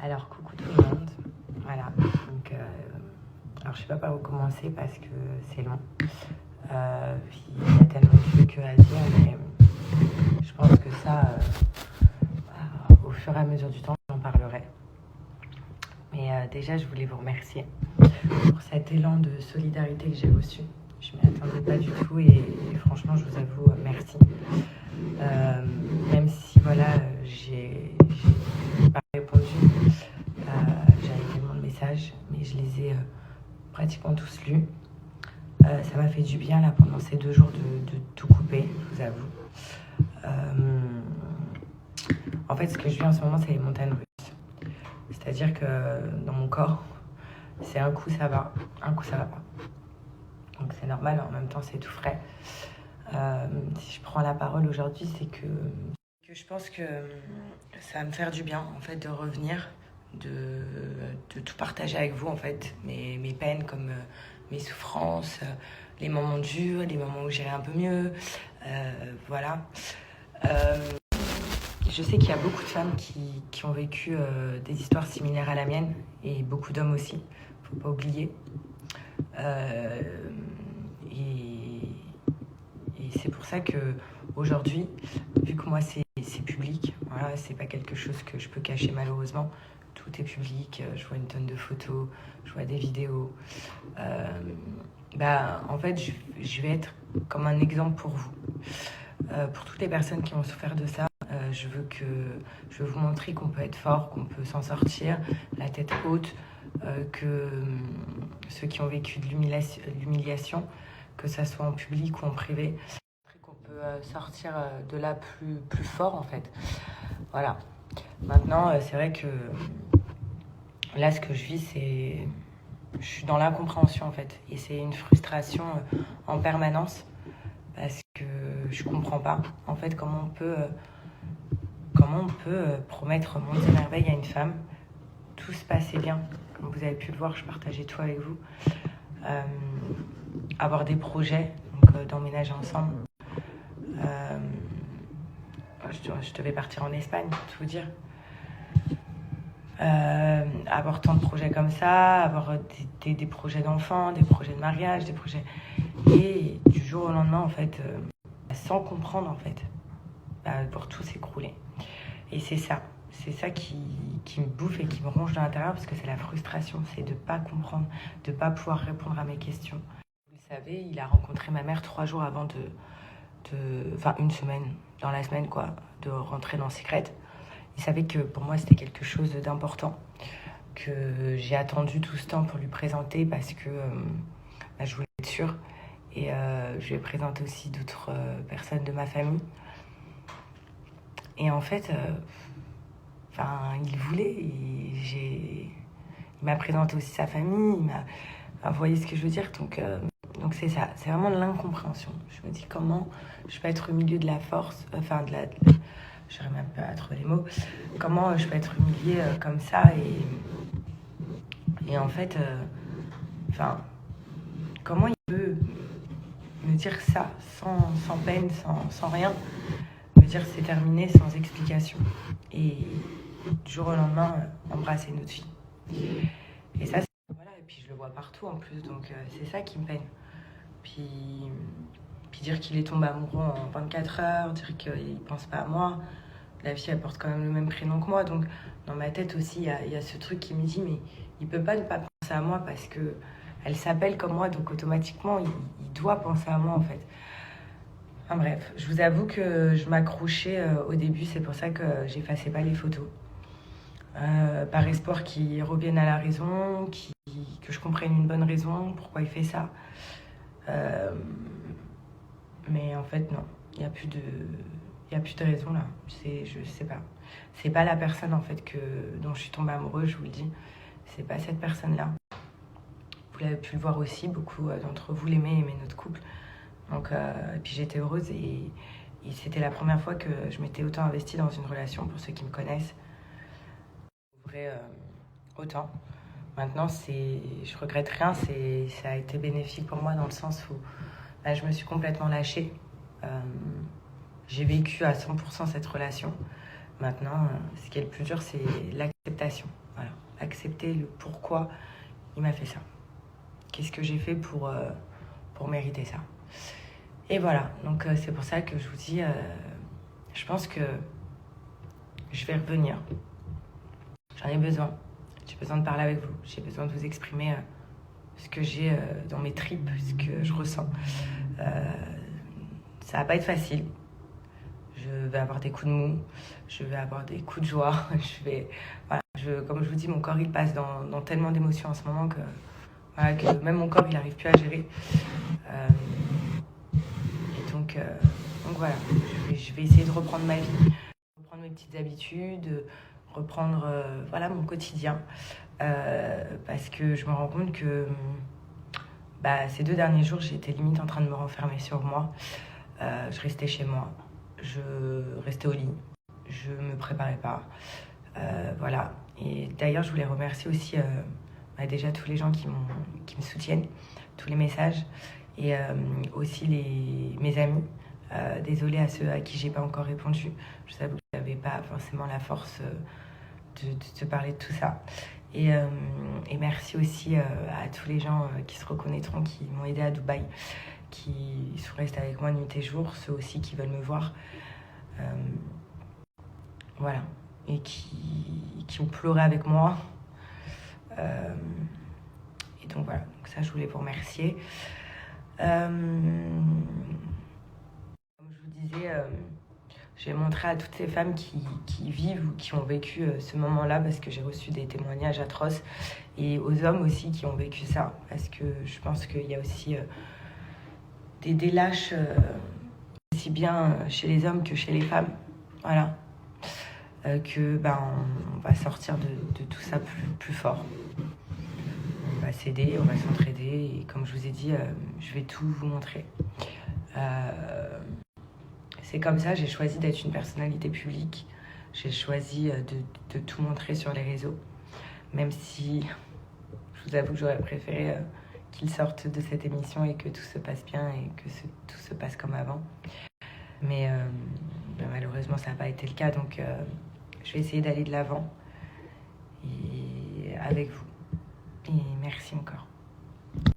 Alors, coucou tout le monde. Voilà. Donc, alors, je sais pas par où commencer parce que c'est long. Puis, il y a tellement de trucs à dire, mais je pense que ça, au fur et à mesure du temps, j'en parlerai. Mais déjà, je voulais vous remercier pour cet élan de solidarité que j'ai reçu. Je ne m'y attendais pas du tout et franchement, je vous avoue, merci. Même si, voilà, j'ai pas répondu. J'avais tellement de messages, mais je les ai pratiquement tous lus. Ça m'a fait du bien là pendant ces 2 jours de tout couper, je vous avoue. En fait, ce que je vis en ce moment, c'est les montagnes russes. C'est-à-dire que dans mon corps, c'est un coup ça va, un coup ça va pas. Donc c'est normal, en même temps c'est tout frais. Si je prends la parole aujourd'hui, c'est que je pense que ça va me faire du bien en fait de revenir, de tout partager avec vous en fait, mes peines comme mes souffrances, les moments durs, les moments où j'irai un peu mieux, voilà. Je sais qu'il y a beaucoup de femmes qui ont vécu des histoires similaires à la mienne et beaucoup d'hommes aussi, faut pas oublier. Et c'est pour ça que aujourd'hui, vu que moi c'est public, voilà, c'est pas quelque chose que je peux cacher malheureusement. Tout est public, je vois une tonne de photos, je vois des vidéos. En fait, je vais être comme un exemple pour vous. Pour toutes les personnes qui ont souffert de ça, je veux vous montrer qu'on peut être fort, qu'on peut s'en sortir, la tête haute, que ceux qui ont vécu de l'humiliation, que ça soit en public ou en privé, qu'on peut sortir de là plus fort en fait. Voilà. Maintenant, c'est vrai que là, ce que je vis, je suis dans l'incompréhension en fait, et c'est une frustration en permanence parce que je comprends pas en fait comment on peut promettre monde et merveille à une femme. Tout se passait bien, comme vous avez pu le voir, je partageais tout avec vous. Avoir des projets, donc d'emménager ensemble. Je devais partir en Espagne, pour tout vous dire. Avoir tant de projets comme ça, avoir des projets d'enfants, des projets de mariage, des projets... Et du jour au lendemain, en fait, sans comprendre, en fait, pour tout s'écrouler. Et c'est ça qui me bouffe et qui me ronge de l'intérieur, parce que c'est la frustration, c'est de ne pas comprendre, de ne pas pouvoir répondre à mes questions. Vous le savez, il a rencontré ma mère 3 jours avant enfin, une semaine, dans la semaine, quoi, de rentrer dans Secret. Il savait que pour moi, c'était quelque chose d'important, que j'ai attendu tout ce temps pour lui présenter parce que je voulais être sûre. Et je lui ai présenté aussi d'autres personnes de ma famille. Et en fait, il voulait. Il m'a présenté aussi sa famille. Vous voyez ce que je veux dire ? Donc c'est ça, c'est vraiment de l'incompréhension. Je me dis comment je peux être au milieu de la force, je n'arrive même pas à trouver les mots. Comment je peux être humiliée comme ça et en fait, comment il peut me dire ça sans peine, sans rien, me dire c'est terminé sans explication et du jour au lendemain embrasser notre fille. Et ça, voilà, et puis je le vois partout en plus, donc c'est ça qui me peine. Puis dire qu'il est tombé amoureux en 24 heures, dire qu'il pense pas à moi. La fille, elle porte quand même le même prénom que moi, donc dans ma tête aussi, il y a ce truc qui me dit, mais il peut pas ne pas penser à moi parce que elle s'appelle comme moi, donc automatiquement, il doit penser à moi en fait. Enfin bref, je vous avoue que je m'accrochais au début, c'est pour ça que j'effaçais pas les photos. Par espoir qu'il revienne à la raison, que je comprenne une bonne raison, pourquoi il fait ça. Mais en fait, non, il n'y a plus de raison là. Je sais pas. C'est pas la personne en fait dont je suis tombée amoureuse, je vous le dis. C'est pas cette personne-là. Vous l'avez pu le voir aussi, beaucoup d'entre vous l'aimaient notre couple. Donc, et puis j'étais heureuse et c'était la première fois que je m'étais autant investie dans une relation, pour ceux qui me connaissent. Autant. Maintenant, je regrette rien, ça a été bénéfique pour moi dans le sens où je me suis complètement lâchée. J'ai vécu à 100% cette relation. Maintenant, ce qui est le plus dur, c'est l'acceptation. Voilà. accepter le pourquoi il m'a fait ça. Qu'est-ce que j'ai fait pour mériter ça. Et voilà, donc c'est pour ça que je vous dis, je pense que je vais revenir. J'en ai besoin. J'ai besoin de parler avec vous. J'ai besoin de vous exprimer ce que j'ai dans mes tripes, ce que je ressens. Ça va pas être facile. Je vais avoir des coups de mou, je vais avoir des coups de joie. Comme je vous dis, mon corps il passe dans tellement d'émotions en ce moment que même mon corps il n'arrive plus à gérer. Donc voilà, je vais essayer de reprendre ma vie, reprendre mes petites habitudes, reprendre mon quotidien. Parce que je me rends compte que ces 2 derniers jours, j'étais limite en train de me renfermer sur moi. Je restais chez moi, je restais au lit, je me préparais pas. Voilà. Et d'ailleurs, je voulais remercier aussi déjà tous les gens qui me soutiennent, tous les messages, et aussi mes amis. Désolée à ceux à qui j'ai pas encore répondu. Je savais que je n'avais pas forcément la force de te parler de tout ça. Et merci aussi à tous les gens qui se reconnaîtront, qui m'ont aidé à Dubaï, qui sont restés avec moi nuit et jour, ceux aussi qui veulent me voir. Voilà. Et qui ont pleuré avec moi. Et donc voilà, donc ça je voulais vous remercier. Comme je vous disais, j'ai montré à toutes ces femmes qui vivent ou qui ont vécu ce moment-là, parce que j'ai reçu des témoignages atroces, et aux hommes aussi qui ont vécu ça, parce que je pense qu'il y a aussi des lâches aussi bien chez les hommes que chez les femmes. Voilà. On va sortir de tout ça plus fort. On va s'aider, on va s'entraider, et comme je vous ai dit, je vais tout vous montrer. C'est comme ça, j'ai choisi d'être une personnalité publique. J'ai choisi de tout montrer sur les réseaux, même si je vous avoue que j'aurais préféré qu'ils sortent de cette émission et que tout se passe bien et que tout se passe comme avant. Mais malheureusement, ça n'a pas été le cas, donc je vais essayer d'aller de l'avant et avec vous. Et merci encore.